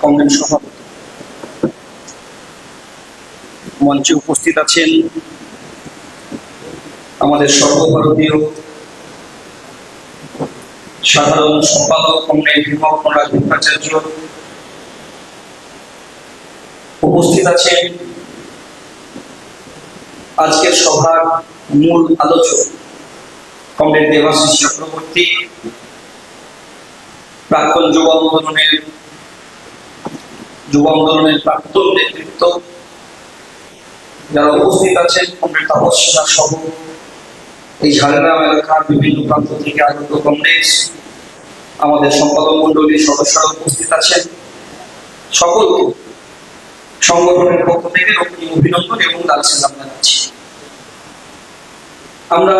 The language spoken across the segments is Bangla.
কংগ্রেস সভাপতি মঞ্চে উপস্থিত আছেন আমাদের সর্বভারতীয় সাধারণ সম্পাদক কংগ্রেস বিভাগ ভট্টাচার্য, উপস্থিত আছেন আজকের সভার মূল আলোচক কংগ্রেস দেবাশিস চক্রবর্তী, প্রাক্তন যুব আন্দোলনের প্রাক্তন নেতৃত্ব, যারা উপস্থিত আছেন কংগ্রেস তাপসা সহ এই ঝাড়গ্রাম এলাকার বিভিন্ন প্রান্ত থেকে আগত কংগ্রেস আমাদের সম্পাদক মন্ডলীর সদস্যরা উপস্থিত আছেন। সকলকে সংগঠনের পক্ষ থেকে অভিনন্দন এবং লাল সালাম জানাচ্ছি। আমরা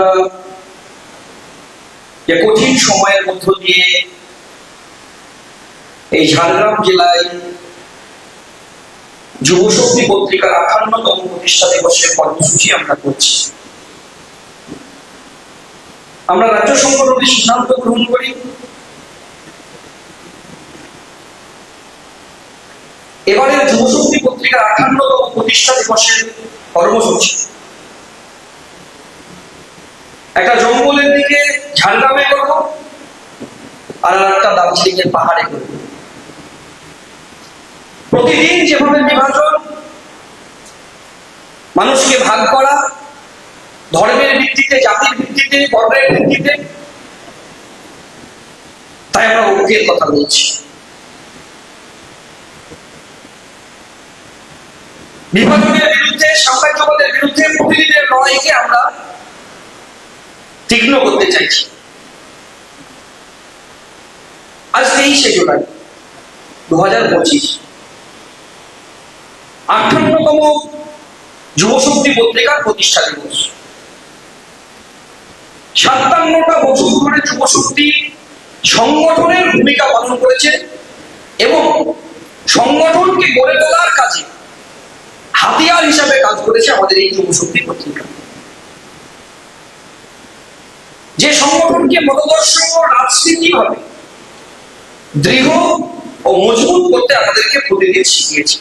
যে কঠিন সময়ের মধ্য দিয়ে এই ঝাড়গ্রাম জেলায় যুবশক্তি পত্রিকার 58তম প্রতিষ্ঠা দিবসের কর্মসূচি আমরা করছি। আমরা রাজ্য সংগঠনে সিদ্ধান্ত গ্রহণ করি এবারের যুবশক্তি পত্রিকার 58তম প্রতিষ্ঠা দিবসের কর্মসূচি একটা জঙ্গলের দিকে ঝাড়গ্রামে করব আর একটা দার্জিলিং এর পাহাড়ে করব। প্রতিদিন যেভাবে বিভাজন, মানুষকে ভাগ করা, ধর্মের ভিত্তিতে, জাতির ভিত্তিতে, বর্ণের ভিত্তিতে, তাই আমরা ঐক্যের কথা বলছি। বিভাজনের বিরুদ্ধে, সাম্রাজ্যবাদের বিরুদ্ধে প্রতিদিনের লড়াইকে আমরা তীক্ষ্ণ করতে চাইছি। আজ 23শে জুলাই 2025, 58তম যুবশক্তি পত্রিকার প্রতিষ্ঠা দিবস। 57টা বছর ধরে যুবশক্তি সংগঠনের ভূমিকা পালন করেছে এবং সংগঠনকে গড়ে তোলার কাজে হাতিয়ার হিসাবে কাজ করেছে আমাদের এই যুবশক্তি পত্রিকা। যে সংগঠনকে মতাদর্শ রাজনীতিভাবে দৃঢ় ও মজবুত করতে আমাদেরকে প্রতিদিন শিখিয়েছে।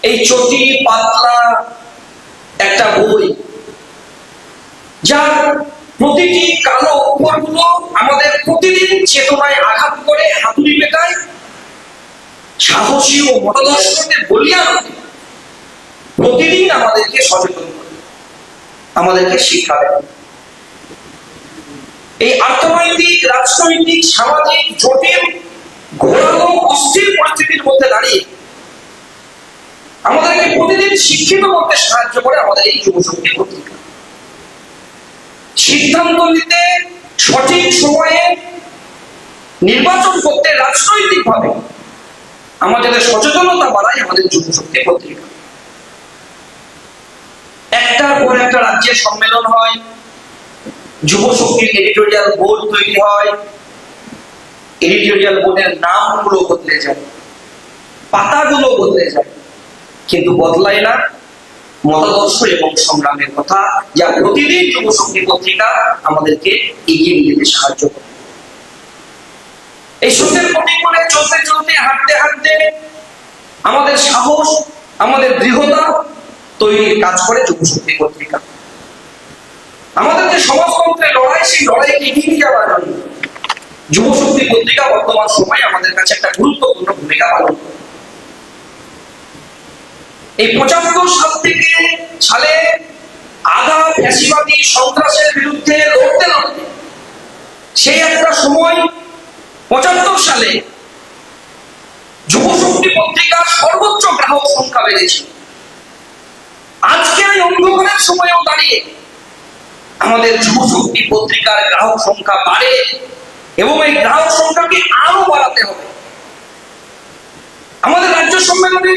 এই চটি পাতলা একটা বই, যার প্রতিটি কালো অক্ষরগুলো আমাদের প্রতিদিন চেতনায় আঘাত করে, হাতুড়ি পেটায়, সাহসী ও মতাদর্শকে বলিয়া প্রতিদিন আমাদেরকে সচেতন করে, আমাদেরকে শিক্ষা দেয়। এই অর্থনৈতিক, রাজনৈতিক, সামাজিক জটিল, ঘোরালো, অস্থির পরিস্থিতির মধ্যে দাঁড়িয়ে আমাদেরকে প্রতিদিন শিক্ষিত করতে সাহায্য করে আমাদের এই যুবশক্তি পত্রিকা। সিদ্ধান্ত নিতে, সঠিক সময়ে নির্বাচন করতে, রাজনৈতিক ভাবে আমাদের সচেতনতা বাড়ায় আমাদের যুবশক্তি পত্রিকা। একটার পর একটা রাজ্যের সম্মেলন হয়, যুবশক্তির এডিটোরিয়াল বোর্ড তৈরি হয়, এডিটোরিয়াল বোর্ডের নামগুলো বদলে যায়, পাতাগুলো বদলে যায়, কিন্তু বদলায় না মতাদর্শ এবং সংগ্রামের কথা, যা প্রতিদিন যুবশক্তি পত্রিকা আমাদেরকে এগিয়ে নিয়ে যেতে সাহায্য করে। এই সত্যের প্রতীক করে চলতে চলতে, হাঁটতে হাঁটতে আমাদের সাহস, আমাদের দৃঢ়তা তৈরির কাজ করে যুবশক্তি পত্রিকা। আমাদের যে সমাজতন্ত্রের লড়াই, সেই লড়াইকে এগিয়ে নিয়ে যাওয়ার জন্য যুবশক্তি পত্রিকা বর্তমান সময়ে আমাদের কাছে একটা গুরুত্বপূর্ণ ভূমিকা পালন করে। এই 75 সাল থেকে সালে আধা ফ্যাসিবাদী সন্ত্রাসের বিরুদ্ধে লড়তে লড়তে সেই একটা সময় 75 সালে যুবশক্তি পত্রিকার সর্বোচ্চ গ্রাহক সংখ্যা বেড়েছে। আজকে এই অন্ধকারের সময়েও দাঁড়িয়ে আমাদের যুবশক্তি পত্রিকার গ্রাহক সংখ্যা বাড়ে এবং এই গ্রাহক সংখ্যাকে আরো বাড়াতে হবে। আমাদের রাজ্য সম্মেলনে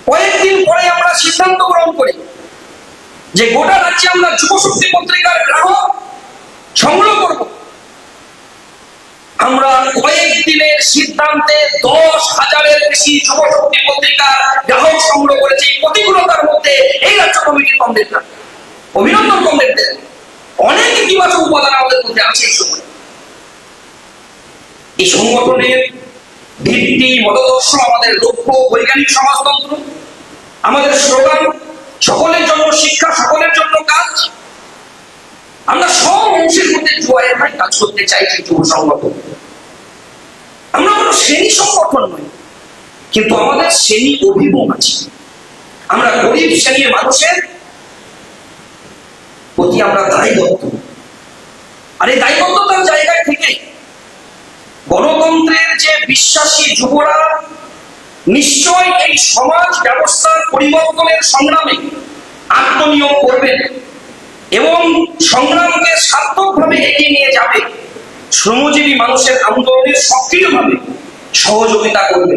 কয়েকদিন পরে আমরা সিদ্ধান্ত গ্রহণ করি যে গোটা রাজ্যে আমরা যুবশক্তি পত্রিকার গ্রাহক সংগ্রহ করব। আমরা কয়েকদিনের সিদ্ধান্তে 10,000-এর বেশি যুবশক্তি পত্রিকার গ্রাহক সংগ্রহ করেছে। এই প্রতিকূলতার মধ্যে এই রাজ্য কমিটির কমরেডরা, অভিনন্দন কমরেডদের, অনেক ইতিবাচক উপাদান আমাদের মধ্যে আছে। এই সময় এই সংগঠনের ভিত্তি মতদর্শ, আমাদের লক্ষ্য বৈজ্ঞানিক সমাজতন্ত্র, আমাদের স্লোগান সকলের জন্য শিক্ষা, সকলের জন্য কাজ। আমরা সব অংশের মধ্যে জোয়ারে ভাই কাজ করতে চাইছি যুব সংগঠন। আমরা কোনো শ্রেণী সংগঠন নই, কিন্তু আমাদের শ্রেণী অভিমুখ আছে। আমরা গরিব শ্রেণীর মানুষের প্রতি আমরা দায়বদ্ধ। আর এই দায়বদ্ধতার জায়গায় থেকে গণতন্ত্রের যে বিশ্বাসী যুবরা নিশ্চয় এই সমাজ ব্যবস্থার পরিবর্তনের সংগ্রামে আত্মনিয়োগ করবেন এবং সংগ্রামকে সার্থকভাবে এগিয়ে নিয়ে যাবে। শ্রমজীবী মানুষের আন্দোলনের সক্রিয়ভাবে সহযোগিতা করবে।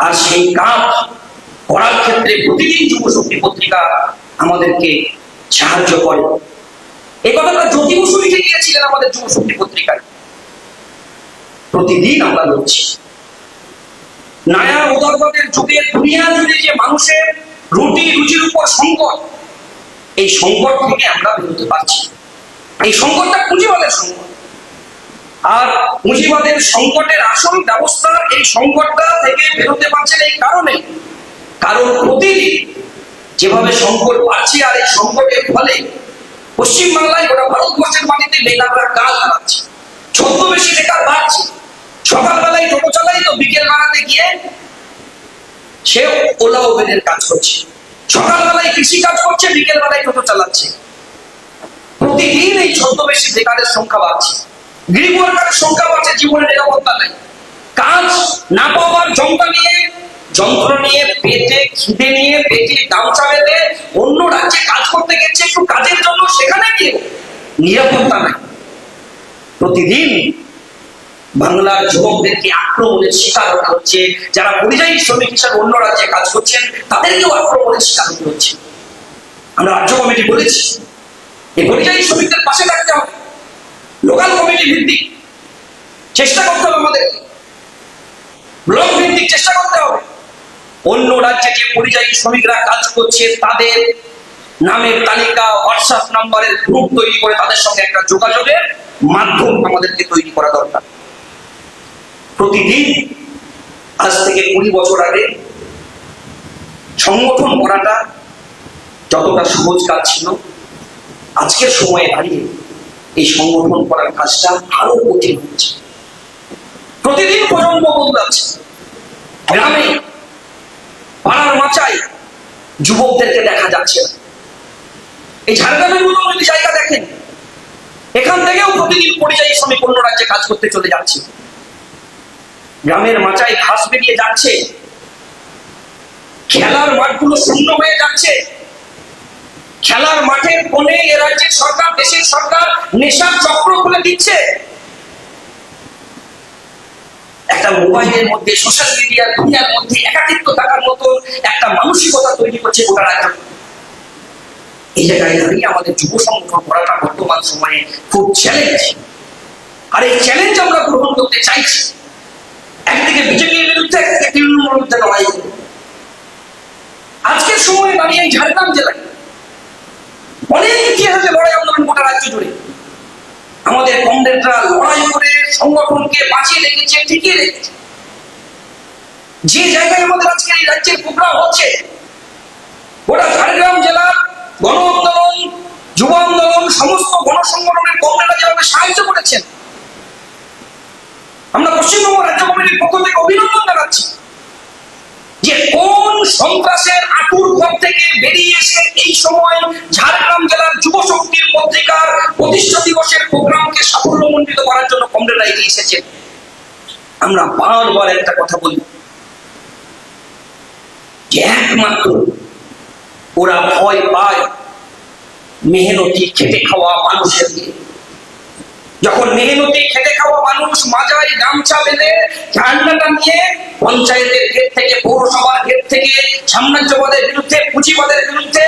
আর সেই কাজ করার ক্ষেত্রে প্রতিদিন যুব শক্তি পত্রিকা আমাদেরকে সাহায্য করে। এই কথাটা জ্যোতি বসু লিখে গিয়েছিলেন আমাদের যুব শক্তি পত্রিকায়। প্রতিদিন আমরা লড়ছি। নায়া উদারবাদের যুগে দুনিয়া জুড়ে যে মানুষের রুটি রুচির উপর সংকট, এই সংকট থেকে আমরা বেরোতে পারছি। এই সংকটটা পুঁজিবাদের সংকট। আর পুঁজিবাদের সংকটের আসল ব্যবস্থা এই সংকটটা থেকে বেরোতে পারছে এই কারণে, কারণ প্রতিদিন যেভাবে সংকট বাড়ছে আর এই সংকটের ফলে পশ্চিমবাংলায় গোটা ভারতবর্ষের মাটিতে বেকাররা কাজ হারাচ্ছে, ছদ্মবেশী বেকার বাড়ছে। সকালবেলায় টোটো চালাই তো বিকেল বেড়াতে গিয়ে সে ওলা উবেরের কাজ করছে, সকালবেলায় কৃষি কাজ করছে, বিকেল বেলায় টোটো চালাচ্ছে। প্রতিদিন এই ছদ্মবেশী বেকারের সংখ্যা বাড়ছে, গৃহ ওয়ার্কারের সংখ্যা বাড়ছে, জীবনের নিরাপত্তা নেই। কাজ না পাওয়ার যন্ত্র নিয়ে পেটে খিদে নিয়ে পেটে গামছা বেঁধে অন্য রাজ্যে কাজ করতে গেছে একটু কাজের জন্য, সেখানে গিয়ে নিরাপত্তা নেই। প্রতিদিন বাংলার যুবকদেরকে আক্রমণের শিকার হতে হচ্ছে। যারা পরিযায়ী শ্রমিক হিসাবে অন্য রাজ্যে কাজ করছেন তাদেরকেও আক্রমণের শিকার হতে হচ্ছে। আমরা রাজ্য কমিটি বলেছি এই পরিযায়ী শ্রমিকদের পাশে থাকতে হবে। লোকাল কমিটি ভিত্তিক চেষ্টা করতে হবে, আমাদের ব্লক ভিত্তিক চেষ্টা করতে হবে। অন্য রাজ্যে যে পরিযায়ী শ্রমিকরা কাজ করছে তাদের নামের তালিকা, হোয়াটসঅ্যাপ নাম্বারের গ্রুপ তৈরি করে তাদের সঙ্গে একটা যোগাযোগের মাধ্যম আমাদেরকে তৈরি করা দরকার। প্রতিদিন আজ থেকে 20 বছর আগে সংগঠন করাটা যতটা সহজ কাজ ছিল, আজকের সময়ে দাঁড়িয়ে এই সংগঠন করার কাজটা আরো কঠিন হচ্ছে। প্রতিদিন প্রজন্ম বদলাচ্ছে। গ্রামে পাড়ার মাচায় যুবকদেরকে দেখা যাচ্ছে না। এই ঝাড়গ্রামের মতো যদি জায়গা দেখেন, এখান থেকেও প্রতিদিন পরিযায়ী শ্রমিক অন্য রাজ্যে কাজ করতে চলে যাচ্ছে। গ্রামের মাচায় ঘাস বেরিয়ে যাচ্ছে, খেলার মাঠগুলো শূন্য হয়ে যাচ্ছে। খেলার মাঠের কোণে এ রাজ্যের সরকার, দেশের সরকার নেশার চক্র খুলে দিচ্ছে। একটা মোবাইলের মধ্যে, সোশ্যাল মিডিয়ার দুনিয়ার মধ্যে একাকিত্ব থাকার মতো একটা মানসিকতা তৈরি করছে গোটা রাজ্য। এই জায়গায় দাঁড়িয়ে আমাদের যুব সংগঠন করাটা বর্তমান সময়ে খুব চ্যালেঞ্জ। আর এই চ্যালেঞ্জ আমরা গ্রহণ করতে চাইছি। একদিকে বিজেপির বিরুদ্ধে, একদিকে তৃণমূলের বিরুদ্ধে লড়াই করব। আজকের সময়ে দাঁড়িয়ে এই ঝাড়গ্রাম জেলায় অনেক ইতিহাসে লড়াই আন্দোলন গোটা রাজ্য জুড়ে আমাদের কমরেডরা লড়াই করে সংগঠনকে বাঁচিয়ে রেখেছে, টিকিয়ে রেখেছে। যে জায়গায় আমাদের আজকের এই রাজ্যের প্রোগ্রাম হচ্ছে, গোটা ঝাড়গ্রাম জেলার গণ আন্দোলন, যুব আন্দোলন, সমস্ত গণসংগঠনের কমরেডরা যেভাবে সাহায্য করেছেন, আমরা পশ্চিমবঙ্গ রাজ্য কমিটির পক্ষ থেকে অভিনন্দন জানাচ্ছি। যে কোন সন্ত্রাসের আঁতুর ঘর থেকে বেরিয়ে এসে এই সময় ঝাড়গ্রাম জেলার যুব শক্তির পত্রিকার প্রতিষ্ঠা দিবসের প্রোগ্রামকে সাফল্যমণ্ডিত করার জন্য কমরেডরা এগিয়ে এসেছে। আমরা বারবার একটা কথা বলি যে একমাত্র ওরা ভয় পায় মেহনতি খেটে খাওয়া মানুষের দিয়ে। যখন মেহনতি খেটে খাওয়া মানুষ মাজায় গামছা বেঁধে ঝান্ডাটা নিয়ে পঞ্চায়েতের গেট থেকে, পৌরসভার গেট থেকে সাম্রাজ্যবাদের বিরুদ্ধে, পুঁজিবাদের বিরুদ্ধে,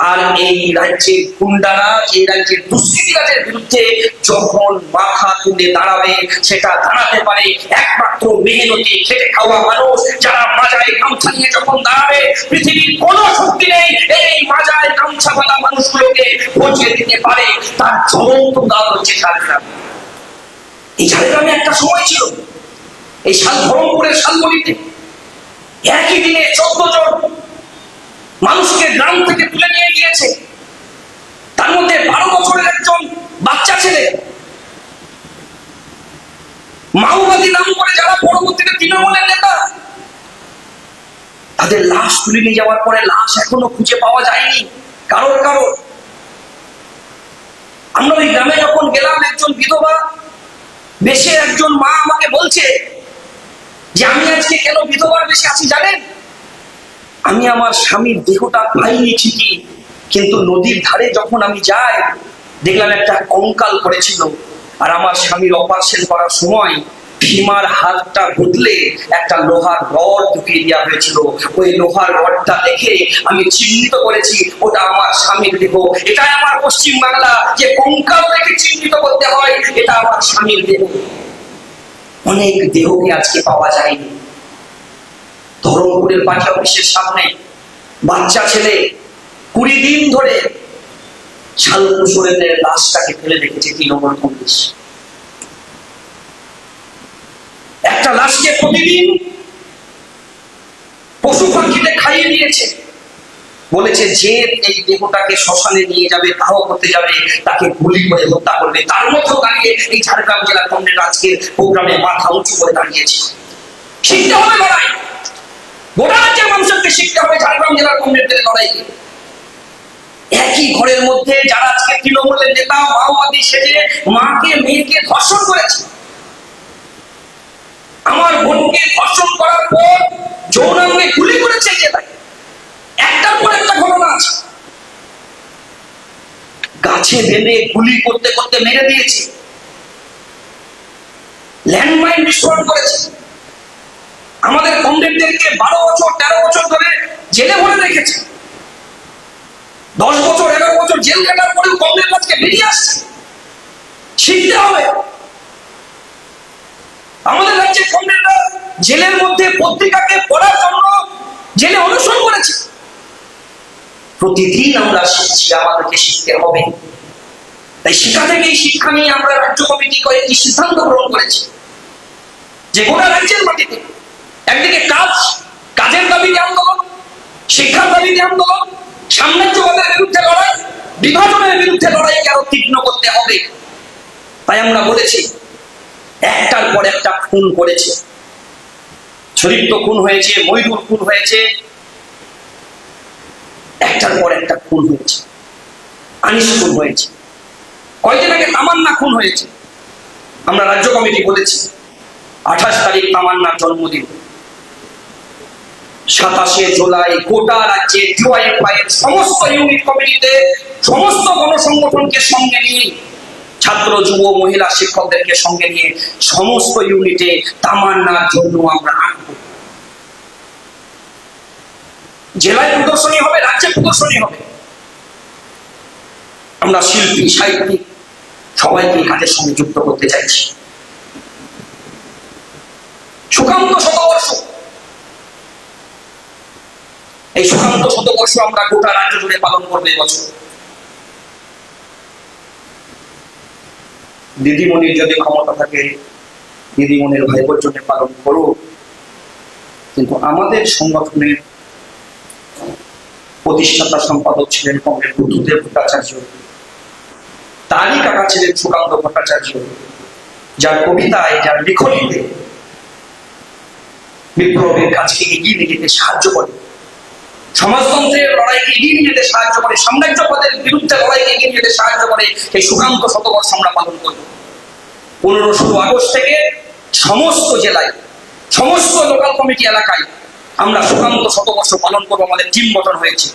আর এই রাজ্যের গুন্ডারা, এই রাজ্যের দুষ্কৃতিরাজের বিরুদ্ধে যখন মাথা তুলে দাঁড়াবে, সেটা দাঁড়াতে পারে একমাত্র মেহনতি খেটে খাওয়া মানুষ। যারা মাজায় গামছা নিয়ে যখন দাঁড়াবে, পৃথিবীর কোন শক্তি নেই এই মাজায় গামছা বাঁধা মানুষগুলোকে পৌঁছে দিতে পারে। তার জ্বলন্ত উদাহরণ হচ্ছে ঝাড়গ্রাম। এই ঝাড়গ্রামে একটা সময় ছিল এই ধরমপুরের শালবনিতে একই দিনে 14 জন মানুষকে গ্রাম থেকে তুলে নিয়ে গিয়েছে। তার মধ্যে 12 বছরের একজন বাচ্চা ছেলে, মাওবাদী নাম করে যারা পরবর্তীতে তৃণমূলের নেতা, তাদের লাশ তুলে নিয়ে যাওয়ার পরে লাশ এখনো খুঁজে পাওয়া যায়নি কারোর। আমরা ওই গ্রামে যখন গেলাম, একজন বিধবা বেশে একজন মা আমাকে বলছে যে আমি আজকে কেন বিধবার বেশে আছি জানেন? আমি আমার স্বামীর দেহটা পাইনি ঠিকই, কিন্তু নদীর ধারে যখন আমি যাই দেখলাম একটা কঙ্কাল পড়েছিল, আর আমার স্বামীর অপারেশন করার সময় ভীমার হাতটা বদলে একটা লোহার রড ঢুকিয়ে দেওয়া হয়েছিল। ওই লোহার রডটা দেখে আমি চিহ্নিত করেছি ওটা আমার স্বামীর দেহ। এটাই আমার পশ্চিম বাংলা, যে কঙ্কাল দেখে চিহ্নিত করতে হয় এটা আমার স্বামীর দেহ। অনেক দেহকে আজকে পাওয়া যায়নি। ধরমপুরের পার্টি অফিসের সামনে বাচ্চা ছেলে 20 দিন ধরে শালকুশোরের লাশটাকে ফেলে রেখেছে তৃণমূল কংগ্রেস। একটা লাশকে প্রতিদিন পশু পাখিতে খাইয়ে দিয়েছে, বলেছে যে এই দেহটাকে শ্মশানে নিয়ে যাবে, দাহ করতে যাবে, তাকে গুলি করে হত্যা করবে। তার মধ্যেও দাঁড়িয়ে এই ঝাড়গ্রাম জেলা কংগ্রেস আজকের প্রোগ্রামে মাথা উঁচু করে দাঁড়িয়েছে। শিখতে হবে লড়াই, গোটা রাজ্যের মানুষকে শিখতে হবে ঝাড়গ্রাম জেলার কংগ্রেসের লড়াইকে। একই ঘরের মধ্যে যারা আজকে তৃণমূলের নেতা মাওবাদী সেজে মাকে মেয়েকে ধর্ষণ করেছে, আমার বোনকে ধর্ষণ করার পর যৌনাঙ্গে গুলি করেছে জেলায়, একটার পর একটা ঘটনা আছে। গাছে বেঁধে গুলি করতে করতে মেরে দিয়েছে, ল্যান্ডমাইন বিস্ফোরণ করেছে। আমাদের কমরেডদেরকে 12 বছর 13 বছর ধরে জেলে ভরে রেখেছে। 10 বছর 11 বছর জেল কাটার পরেও কমরেড আজকে বেরিয়ে আসছে। শিখতে হবে। আমাদের রাজ্যের কমরেডরা জেলের মধ্যে পত্রিকাকে পড়ার জন্য জেলে অনুসরণ করেছে। প্রতিদিন আমরা শিখছি, আমাদেরকে শিখতে হবে। তাই শিক্ষা থেকে এই শিক্ষা নিয়ে আমরা রাজ্য কমিটি কয়েকটি সিদ্ধান্ত গ্রহণ করেছি যে গোটা রাজ্যের মাটিতে একদিকে কাজের দাবিতে আন্দোলন, শিক্ষার দাবিতে আন্দোলন, সাম্রাজ্যবাদের বিরুদ্ধে লড়াই, বিভাজনের বিরুদ্ধে লড়াইকে আরো তীক্ষ্ণ করতে হবে। তাই আমরা বলেছি, একটার পর একটা খুন করেছে। শরীফ খুন হয়েছে, মইদুর খুন হয়েছে, একটার পর একটা খুন হয়েছে। আনিস খুন হয়েছে, কয়েকদিন আগে তামান্না খুন হয়েছে। আমরা রাজ্য কমিটি বলেছি 28 তারিখ তামান্নার জন্মদিন। 27শে জুলাই গোটা রাজ্যে ডিওয়াইএফআই এর সমস্ত ইউনিট কমিটিতে সমস্ত গণসংগঠনকে সঙ্গে নিয়ে, ছাত্র যুব মহিলা শিক্ষকদেরকে সঙ্গে নিয়ে সমস্ত ইউনিটে তামান্নার জন্য আমরা আঁকবো। জেলায় প্রদর্শনী হবে, রাজ্যে প্রদর্শনী হবে। আমরা শিল্পী সাহিত্যিক সবাইকে কাজের সঙ্গে যুক্ত করতে চাইছি। সুকান্ত শতবর্ষ, এই সুকান্ত শতবর্ষ আমরা গোটা রাজ্য জুড়ে পালন করবো এবছর। দিদিমণির যদি ক্ষমতা থাকে দিদিমণির ভাইবোর জন্য পালন করো, কিন্তু আমাদের সংগঠনের প্রতিষ্ঠাতা সম্পাদক ছিলেন কমরেড বুদ্ধদেব ভট্টাচার্য, তারই কাকা ছিলেন সুকান্ত ভট্টাচার্য, যার কবিতায়, যার লিখনীতে বিপ্লবের কাজকে এগিয়ে নিয়ে যেতে সাহায্য করে, সমাজতন্ত্রের লড়াইকে এগিয়ে নিয়ে যেতে সাহায্য করে, সাম্রাজ্যবাদের বিরুদ্ধে লড়াইকে এগিয়ে নিয়ে যেতে সাহায্য করে। এই সুকান্ত শতবর্ষ আমরা পালন করব 15-16 আগস্ট থেকে সমস্ত জেলায়, সমস্ত লোকাল কমিটি এলাকায় আমরা সুকান্ত শতবর্ষ পালন করবো। আমাদের টিম গঠন হয়েছে,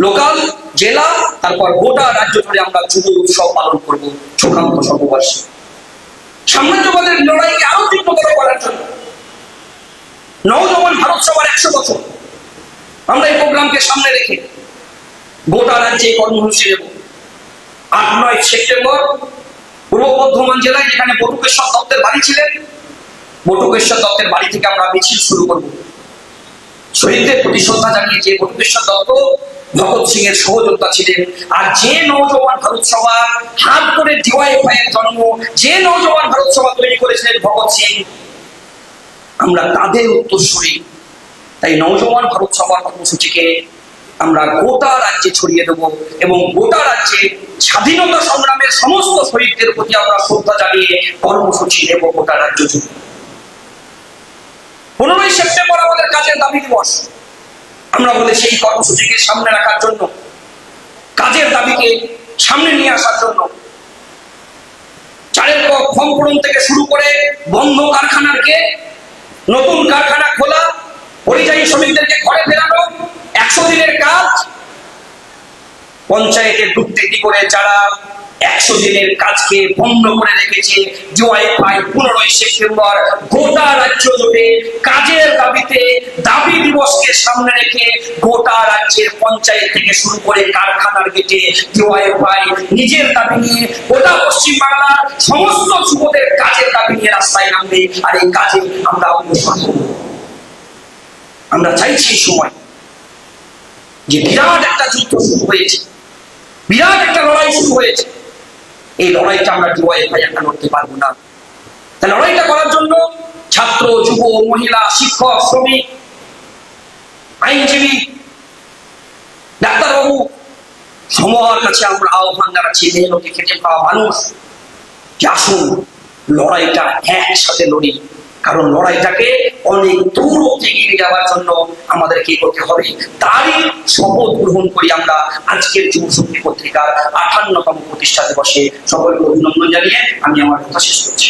লোকাল, জেলা, তারপর গোটা রাজ্য ধরে আমরা যুব উৎসব পালন করব সুকান্ত শতবর্ষ। সাম্রাজ্যবাদের লড়াইকে আরো তীব্রতর করার জন্য নওজওয়ান ভারত সভার 100 বছর আমরা এই প্রোগ্রামকে সামনে রেখে গোটা রাজ্যে কর্মসূচি নেব। 8-9 সেপ্টেম্বর পূর্ব বর্ধমান জেলায়, যেখানে বটুকেশ্বর দত্তের বাড়ি ছিলেন, বটুকেশ্বর দত্তের বাড়ি থেকে আমরা মিছিল শুরু করব। শহীদদের প্রতি শ্রদ্ধা জানিয়ে যে বটুকেশ্বর দত্ত ভগৎ সিং এর সহযোদ্ধা ছিলেন। আর যে নওজওয়ান ভারত সভা হাত করে ডিওয়াইএফআই এর জন্ম, যে নওজওয়ান ভারত সভা তৈরি করেছিলেন ভগৎ সিং, আমরা তাদের উত্তরসূরি। তাই নওজওয়ান ভারত সভার কর্মসূচিকে আমরা গোটা রাজ্যে ছড়িয়ে দেব এবং গোটা রাজ্যে স্বাধীনতা সংগ্রামের সমস্ত শহীদদের প্রতি আমরা শ্রদ্ধা জানিয়ে কর্মসূচি নেব গোটা রাজ্য জুড়ে। 15ই সেপ্টেম্বর আমাদের কাজের দাবি দিবস। আমরা বলে সেই কর্মসূচিকে সামনে রাখার জন্য, কাজের দাবিকে সামনে নিয়ে আসার জন্য, চালের ফর্ম পূরণ থেকে শুরু করে বন্ধ কারখানাকে নতুন কারখানা খোলা, পরিযায়ী শ্রমিকদেরকে ঘরে ফেরানো, 100 দিনের কাজ, পঞ্চায়েতে দুর্নীতি করে যারা 100 দিনের কাজকে বন্ধ করে রেখেছে, ডিওয়াইএফআই 15ই সেপ্টেম্বর গোটা রাজ্য জুড়ে কাজের দাবিতে দাবি দিবসকে সামনে রেখে গোটা রাজ্যের পঞ্চায়েত থেকে শুরু করে কারখানার গেটে ডিওয়াইএফআই নিজের দাবি নিয়ে গোটা পশ্চিম বাংলার সমস্ত যুবদের কাজের দাবি নিয়ে রাস্তায় নামবে। আর এই কাজে আমরা অগ্রসর হব। আমরা চাইছি এই সময় যে বিরাট একটা যুদ্ধ শুরু হয়েছে, বিরাট একটা লড়াই শুরু হয়েছে। এই লড়াইটা আমরা ডিওয়াইএফআই একা লড়তে পারবো না। তাই লড়াইটা করার জন্য ছাত্র, যুব, মহিলা, শিক্ষক, শ্রমিক, আইনজীবী, ডাক্তারবাবু সবার কাছে আমরা আহ্বান জানাচ্ছি, মেহনতি খেটে খাওয়া মানুষ, যে আসুন লড়াইটা একসাথে লড়ি। কারণ লড়াইটাকে অনেক দূর অবধি এগিয়ে যাওয়ার জন্য আমাদের কি করতে হবে, তারই শপথ গ্রহণ করি আমরা আজকের যুব শক্তি পত্রিকার 58তম প্রতিষ্ঠা দিবসে। সকলকে অভিনন্দন জানিয়ে আমি আমার কথা শেষ করছি।